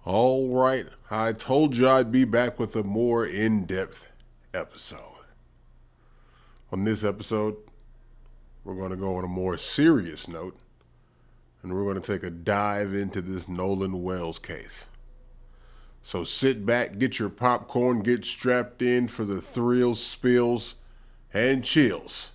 All right, I told you I'd be back with a more in-depth episode. On this episode, we're going to go on a more serious note, and we're going to take a dive into this Nolan Wells case. So sit back, get your popcorn, get strapped in for the thrills, spills, and chills.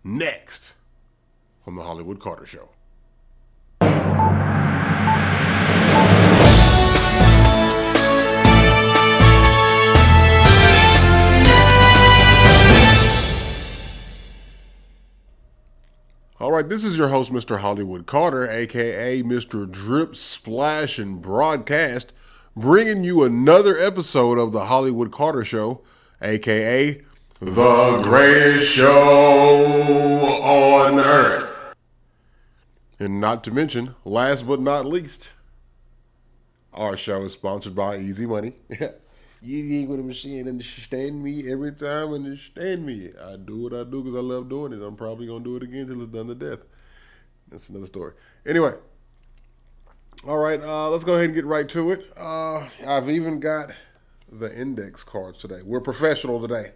Next on the Hollywood Carter Show. All right, this is your host, Mr. Hollywood Carter, aka Mr. Drip, Splash, and Broadcast, bringing you another episode of the Hollywood Carter Show, aka the greatest show on earth. And not to mention, last but not least, our show is sponsored by Easy Money. You ain't with a machine, understand me every time, understand me. I do what I do because I love doing it. I'm probably going to do it again till it's done to death. That's another story. Anyway, all right, let's go ahead and get right to it. I've even got the index cards today. We're professional today,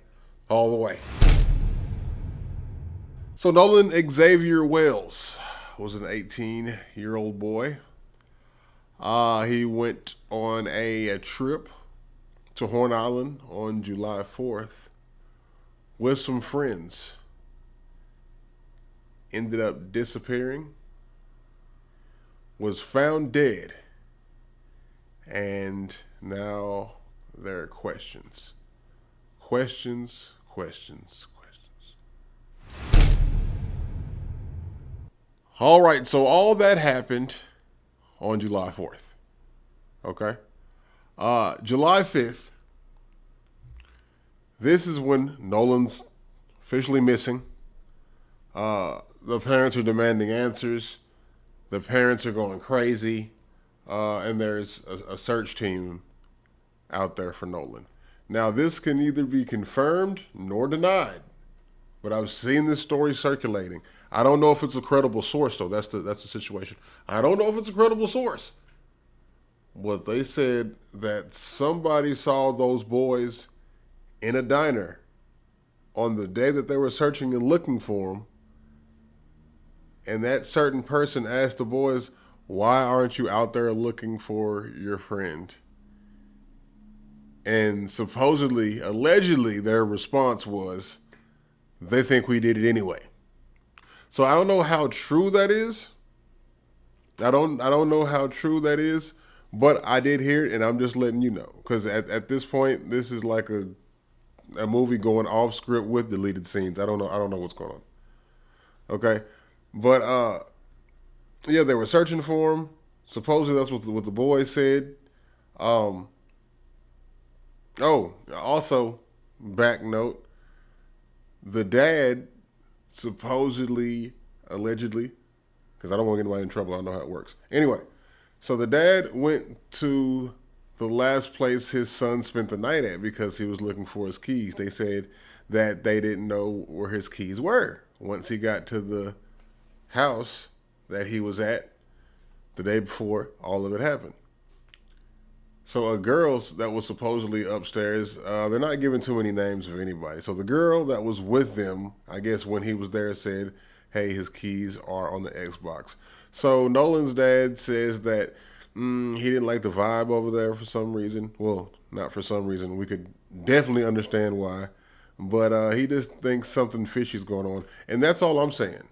all the way. So Nolan Xavier Wells was an 18-year-old boy. He went on a trip to Horn Island on July 4th with some friends. Ended up disappearing, was found dead, and now there are questions. Questions. All right, so all that happened on July 4th. Okay? July 5th, this is when Nolan's officially missing. The parents are demanding answers. The parents are going crazy. And there's a search team out there for Nolan. Now, this can neither be confirmed nor denied, but I've seen this story circulating. I don't know if it's a credible source, though. That's the situation. I don't know if it's a credible source. But they said that somebody saw those boys in a diner on the day that they were searching and looking for them. And that certain person asked the boys, "Why aren't you out there looking for your friend?" And supposedly, allegedly, their response was, "They think we did it anyway." So I don't know how true that is. I don't know how true that is. But I did hear it, and I'm just letting you know. Because at this point, this is like a movie going off script with deleted scenes. I don't know what's going on. Okay? But, yeah, they were searching for him. Supposedly that's what the boys said. Oh, also, back note, the dad supposedly, allegedly, because I don't want to get anybody in trouble. I don't know how it works. Anyway. So the dad went to the last place his son spent the night at because he was looking for his keys. They said that they didn't know where his keys were once he got to the house that he was at the day before all of it happened. So a girl that was supposedly upstairs, they're not giving too many names of anybody. So the girl that was with them, I guess when he was there, said, "Hey, his keys are on the Xbox." So Nolan's dad says that he didn't like the vibe over there for some reason. Well, not for some reason. We could definitely understand why. But he just thinks something fishy's going on. And that's all I'm saying.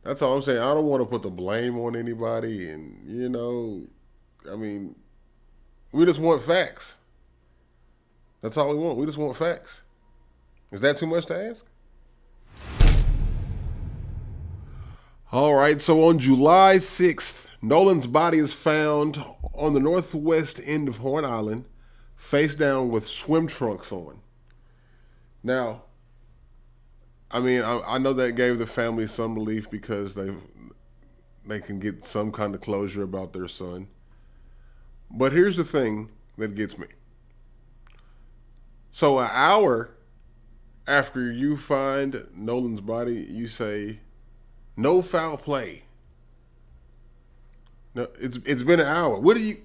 That's all I'm saying. I don't want to put the blame on anybody. And, I mean, we just want facts. That's all we want. We just want facts. Is that too much to ask? All right, so on July 6th, Nolan's body is found on the northwest end of Horn Island, face down with swim trunks on. Now, I mean, I know that gave the family some relief because they can get some kind of closure about their son. But here's the thing that gets me. So an hour after you find Nolan's body, you say, "No foul play." No, it's been an hour. What do you?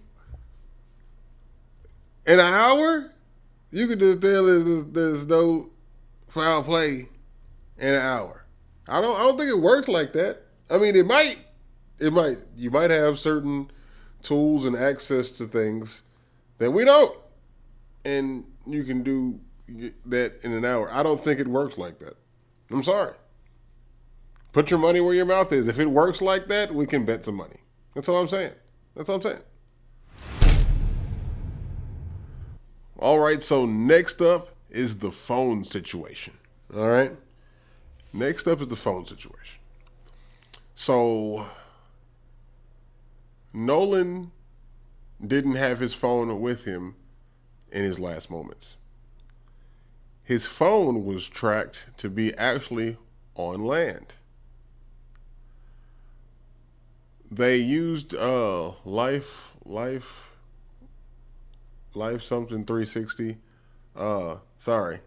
In an hour, you could just tell there's no foul play in an hour. I don't think it works like that. I mean, it might. You might have certain tools and access to things that we don't, and you can do that in an hour. I don't think it works like that. I'm sorry. Put your money where your mouth is. If it works like that, we can bet some money. That's all I'm saying. That's all I'm saying. All right, so next up is the phone situation. All right? Next up is the phone situation. So, Nolan didn't have his phone with him in his last moments. His phone was tracked to be actually on land. They used life something 360. Sorry,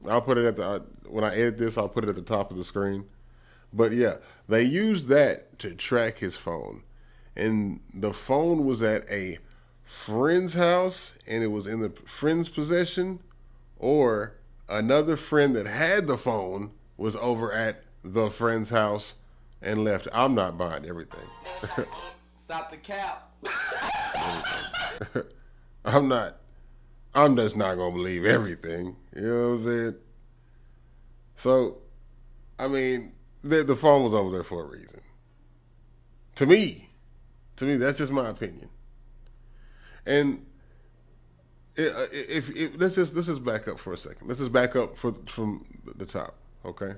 I'll put it at the when I edit this. I'll put it at the top of the screen. But yeah, they used that to track his phone, and the phone was at a friend's house, and it was in the friend's possession, or another friend that had the phone was over at the friend's house and left. I'm not buying everything. Stop the cap. I'm not. I'm just not gonna believe everything. You know what I'm saying? So, I mean, the phone was over there for a reason. To me, that's just my opinion. And if let's just back up for a second. Let's just back up from the top, okay?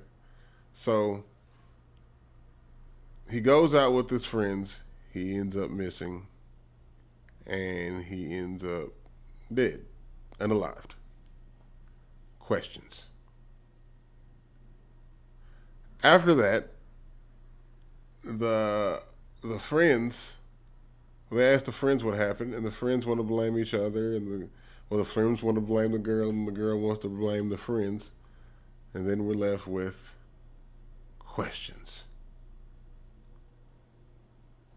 So he goes out with his friends. He ends up missing, and he ends up dead, unalived. Questions. After that, the friends, they asked the friends what happened, and the friends want to blame each other, and the friends want to blame the girl, and the girl wants to blame the friends, and then we're left with questions.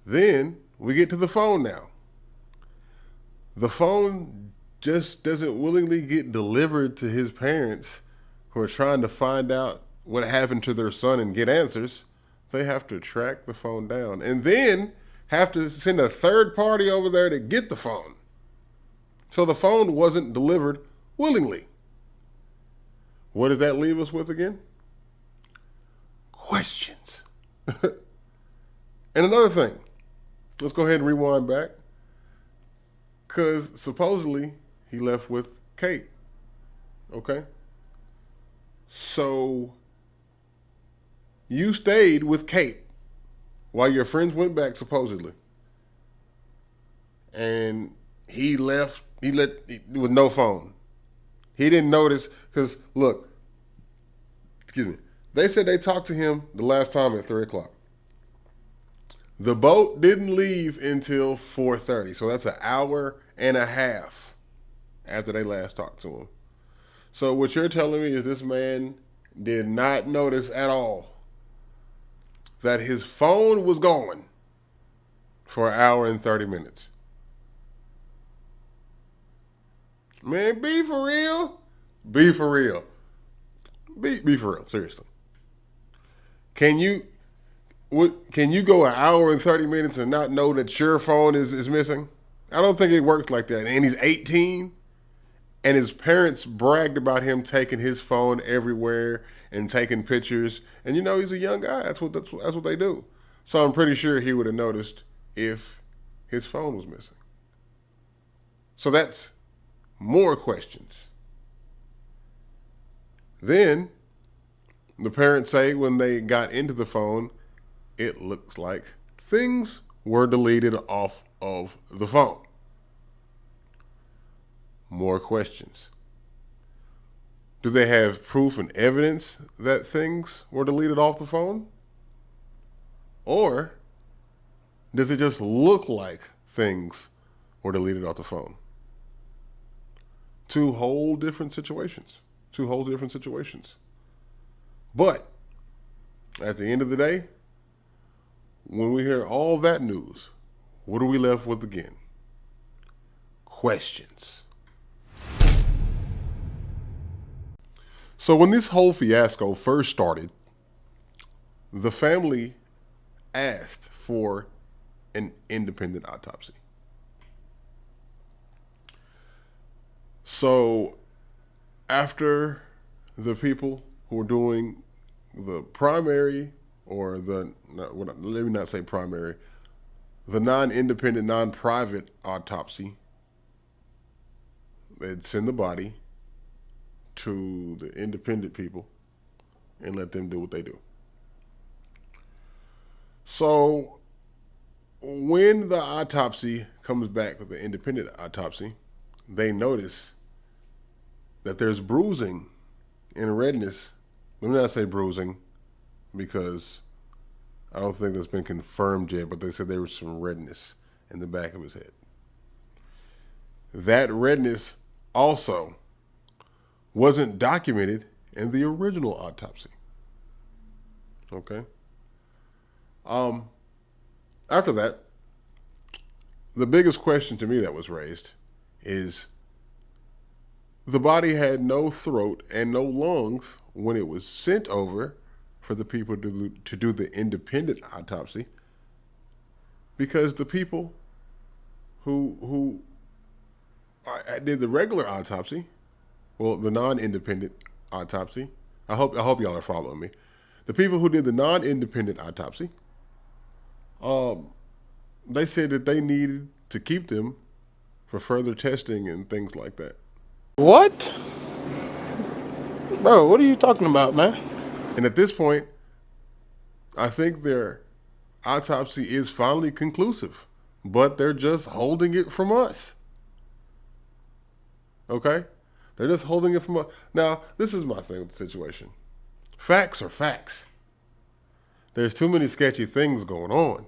Then we get to the phone now. The phone just doesn't willingly get delivered to his parents who are trying to find out what happened to their son and get answers. They have to track the phone down and then have to send a third party over there to get the phone. So the phone wasn't delivered willingly. What does that leave us with again? Questions. And another thing, let's go ahead and rewind back. Because supposedly he left with Kate. Okay? So you stayed with Kate while your friends went back, supposedly. And he left with no phone. He didn't notice, because look, excuse me, they said they talked to him the last time at 3 o'clock. The boat didn't leave until 4:30, so that's an hour and a half after they last talked to him. So what you're telling me is this man did not notice at all that his phone was gone for an hour and 30 minutes. Man, be for real. Be for real. Be for real, seriously. Can you go an hour and 30 minutes and not know that your phone is missing? I don't think it works like that. And he's 18, and his parents bragged about him taking his phone everywhere and taking pictures. And you know, he's a young guy. That's what they do. So I'm pretty sure he would have noticed if his phone was missing. So that's more questions. Then the parents say when they got into the phone, it looks like things were deleted off of the phone. More questions. Do they have proof and evidence that things were deleted off the phone? Or does it just look like things were deleted off the phone? Two whole different situations. But at the end of the day, when we hear all that news, what are we left with again? Questions. So when this whole fiasco first started, the family asked for an independent autopsy. So after the people who were doing the primary or let me not say primary, the non-independent, non-private autopsy, they'd send the body to the independent people and let them do what they do. So when the autopsy comes back with the independent autopsy, they notice that there's bruising and redness. Let me not say bruising because I don't think that's been confirmed yet, but they said there was some redness in the back of his head. That redness also wasn't documented in the original autopsy. Okay. After that, the biggest question to me that was raised is the body had no throat and no lungs when it was sent over for the people to do the independent autopsy, because the people who did the regular autopsy, well, the non-independent autopsy, I hope y'all are following me. The people who did the non-independent autopsy, they said that they needed to keep them for further testing and things like that. What? Bro, what are you talking about, man? And at this point, I think their autopsy is finally conclusive, but they're just holding it from us. Okay? They're just holding it from us. Now, this is my thing with the situation. Facts are facts. There's too many sketchy things going on.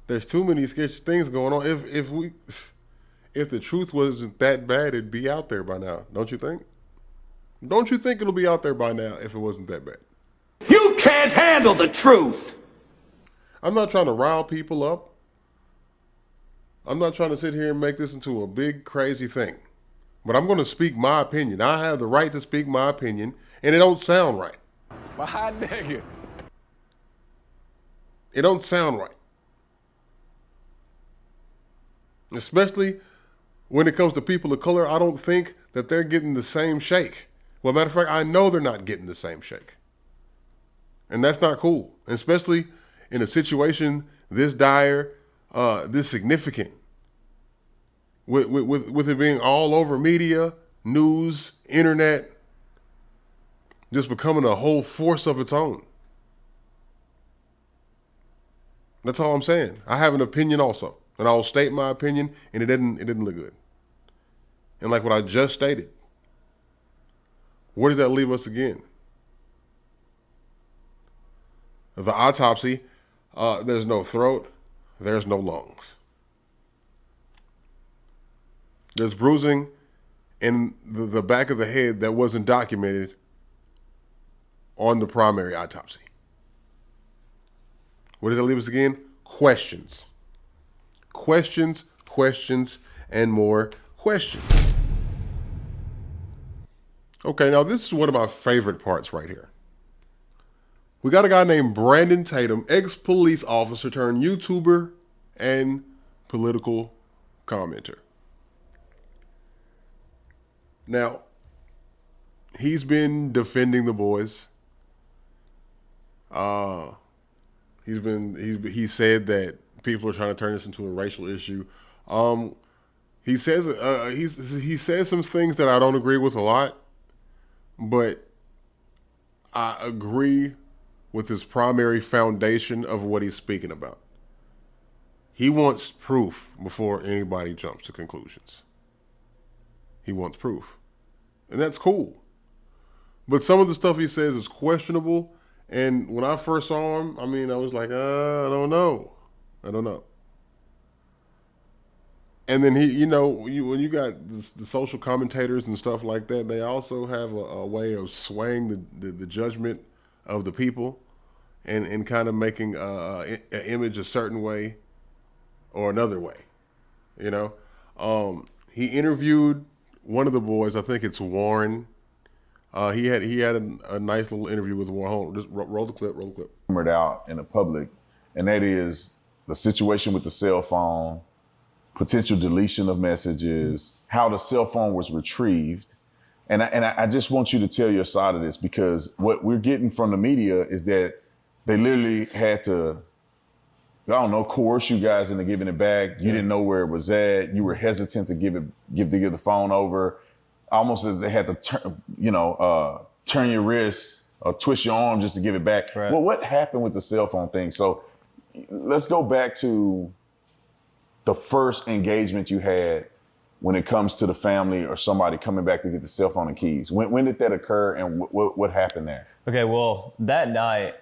There's too many sketchy things going on. If the truth wasn't that bad, it'd be out there by now, don't you think? Don't you think it'll be out there by now if it wasn't that bad? You can't handle the truth. I'm not trying to rile people up. I'm not trying to sit here and make this into a big crazy thing. But I'm going to speak my opinion. I have the right to speak my opinion, and it don't sound right. My hot nigga. It don't sound right. Especially when it comes to people of color, I don't think that they're getting the same shake. Well, matter of fact, I know they're not getting the same shake. And that's not cool, especially in a situation this dire, this significant, with it being all over media, news, internet, just becoming a whole force of its own. That's all I'm saying. I have an opinion also, and I'll state my opinion, and it didn't look good. And like what I just stated, where does that leave us again? The autopsy, there's no throat, there's no lungs. There's bruising in the back of the head that wasn't documented on the primary autopsy. Where does that leave us again? Questions. Questions, questions, and more questions. Okay, now this is one of my favorite parts right here. We got a guy named Brandon Tatum, ex-police officer turned YouTuber and political commenter. Now, he's been defending the boys. He said that people are trying to turn this into a racial issue. He says some things that I don't agree with a lot, but I agree with his primary foundation of what he's speaking about. He wants proof before anybody jumps to conclusions. He wants proof. And that's cool. But some of the stuff he says is questionable. And when I first saw him, I was like, I don't know. And then when you got the social commentators and stuff like that, they also have a way of swaying the judgment of the people and kind of making an image a certain way or another way. He interviewed one of the boys, I think it's Warren. He had a nice little interview with Warhol. Just roll the clip. Roll the clip. Out in the public, and that is the situation with the cell phone, potential deletion of messages, how the cell phone was retrieved. And I just want you to tell your side of this, because what we're getting from the media is that they literally had to, I don't know, coerce you guys into giving it back. You didn't know where it was at. You were hesitant to give the phone over. Almost as they had to turn your wrist or twist your arm just to give it back. Right. Well, what happened with the cell phone thing? So let's go back to the first engagement you had when it comes to the family or somebody coming back to get the cell phone and keys. When did that occur, and what happened there? Okay, well, that night,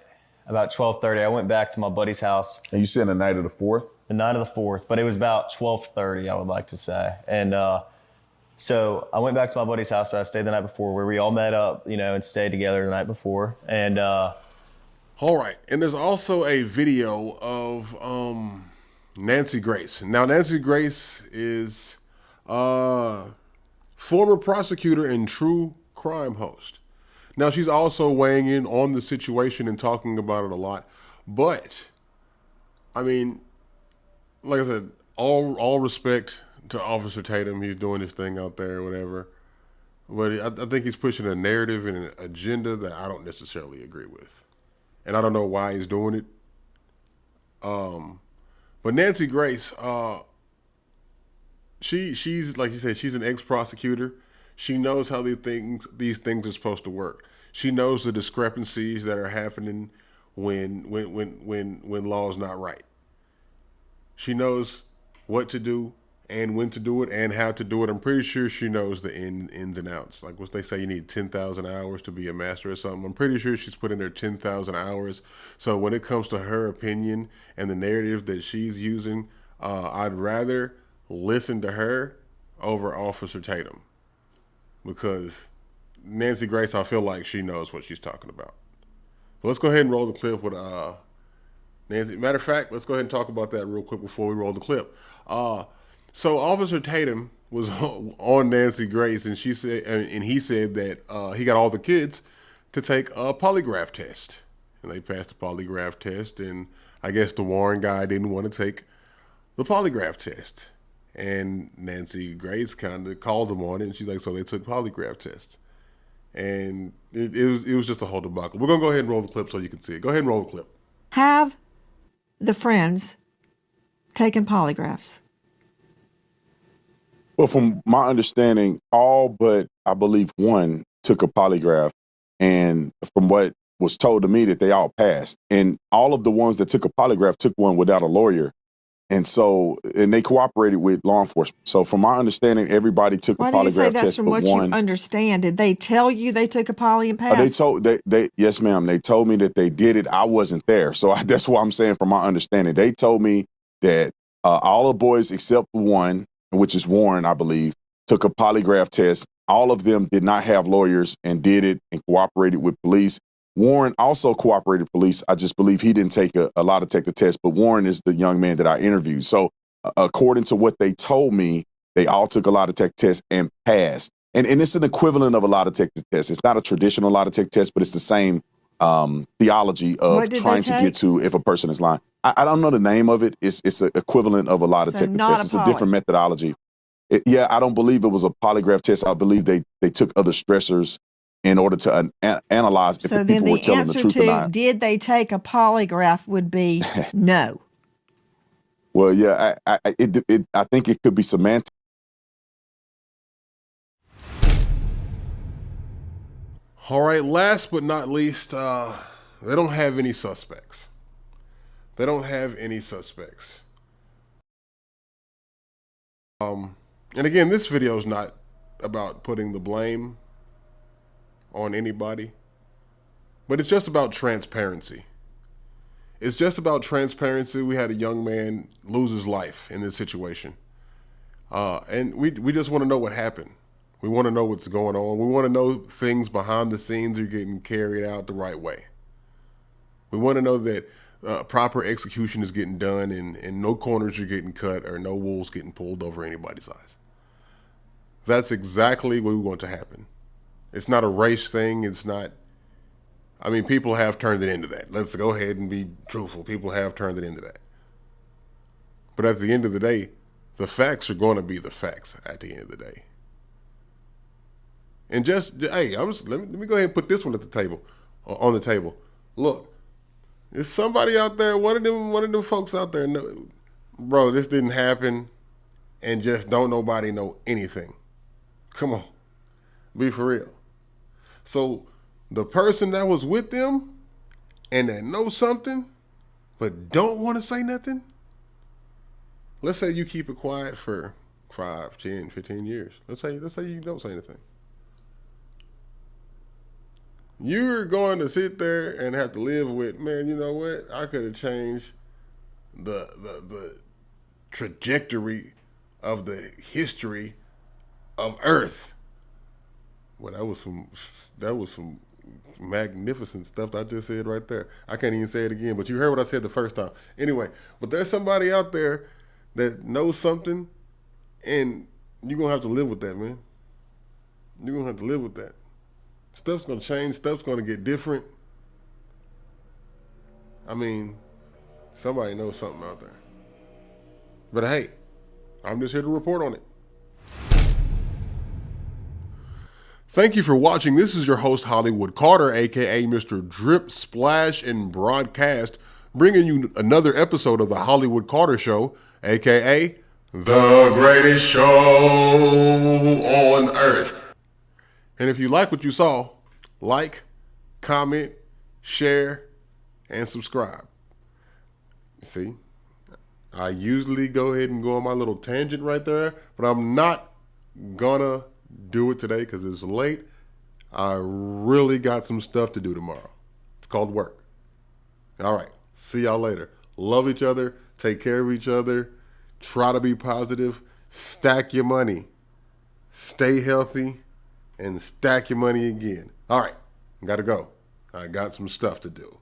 about 12:30, I went back to my buddy's house. And you said the night of the 4th? The night of the 4th, but it was about 12:30, I would like to say. And so I went back to my buddy's house that I stayed the night before, where we all met up, and stayed together the night before. And all right, and there's also a video of Nancy Grace. Now, Nancy Grace is former prosecutor and true crime host. Now, she's also weighing in on the situation and talking about it a lot. But, I mean, like I said, all respect to Officer Tatum. He's doing his thing out there or whatever. But I think he's pushing a narrative and an agenda that I don't necessarily agree with. And I don't know why he's doing it. But Nancy Grace, she's like you said, she's an ex-prosecutor. She knows how these things are supposed to work. She knows the discrepancies that are happening when law is not right. She knows what to do and when to do it and how to do it. I'm pretty sure she knows the ins and outs. Like what they say, you need 10,000 hours to be a master or something. I'm pretty sure she's put in her 10,000 hours. So when it comes to her opinion and the narrative that she's using, I'd rather listen to her over Officer Tatum, because Nancy Grace, I feel like she knows what she's talking about. But let's go ahead and roll the clip with Nancy. Matter of fact, let's go ahead and talk about that real quick before we roll the clip. So Officer Tatum was on Nancy Grace, and he said that he got all the kids to take a polygraph test, and they passed the polygraph test. And I guess the Warren guy didn't want to take the polygraph test, and Nancy Grace kind of called them on it, and she's like, so they took polygraph tests, and it was just a whole debacle. We're gonna go ahead and roll the clip so you can see it. Go ahead and roll the clip. Have the friends taken polygraphs? Well, from my understanding, all but I believe one took a polygraph, and from what was told to me, that they all passed. And all of the ones that took a polygraph took one without a lawyer. And they cooperated with law enforcement. So from my understanding, everybody took a polygraph test. Why do you say that's from what you understand? Did they tell you they took a poly and passed? Yes, ma'am. They told me that they did it. I wasn't there. So that's what I'm saying from my understanding. They told me that all the boys except one, which is Warren, I believe, took a polygraph test. All of them did not have lawyers and did it and cooperated with police. Warren also cooperated with police. I just believe he didn't take a lie detector test, but Warren is the young man that I interviewed. So according to what they told me, they all took a lie detector test and passed. And it's an equivalent of a lie detector test. It's not a traditional lie detector test, but it's the same theology of trying to get to if a person is lying. I don't know the name of it. It's an equivalent of a lie detector test. It's a different methodology. I don't believe it was a polygraph test. I believe they took other stressors in order to analyze if the people were telling the truth or not. So then the answer to did they take a polygraph would be no. Well, yeah, I think it could be semantic. All right, last but not least, they don't have any suspects. They don't have any suspects. And again, this video is not about putting the blame on anybody, but it's just about transparency. It's just about transparency. We had a young man lose his life in this situation. And we just want to know what happened. We want to know what's going on. We want to know things behind the scenes are getting carried out the right way. We want to know that proper execution is getting done and no corners are getting cut or no wool's getting pulled over anybody's eyes. That's exactly what we want to happen. It's not a race thing. It's not. I mean, people have turned it into that. Let's go ahead and be truthful. People have turned it into that. But at the end of the day, the facts are going to be the facts at the end of the day. And hey, let me go ahead and put this one at the table, on the table. Look, there's somebody out there, one of them folks out there, bro, this didn't happen, and just don't nobody know anything. Come on, be for real. So the person that was with them and that knows something but don't want to say nothing, let's say you keep it quiet for 5, 10, 15 years. Let's say you don't say anything. You're going to sit there and have to live with, man, you know what? I could have changed the trajectory of the history of Earth. Well, that was some magnificent stuff that I just said right there. I can't even say it again, but you heard what I said the first time. Anyway, but there's somebody out there that knows something, and you're going to have to live with that, man. You're going to have to live with that. Stuff's going to change. Stuff's going to get different. I mean, somebody knows something out there. But hey, I'm just here to report on it. Thank you for watching. This is your host, Hollywood Carter, a.k.a. Mr. Drip, Splash, and Broadcast, bringing you another episode of the Hollywood Carter Show, a.k.a. the greatest show on earth. And if you like what you saw, like, comment, share, and subscribe. See, I usually go ahead and go on my little tangent right there, but I'm not gonna do it today because it's late. I really got some stuff to do tomorrow. It's called work. All right, see y'all later. Love each other, take care of each other, try to be positive, stack your money, stay healthy, and stack your money again. All right, gotta go. I got some stuff to do.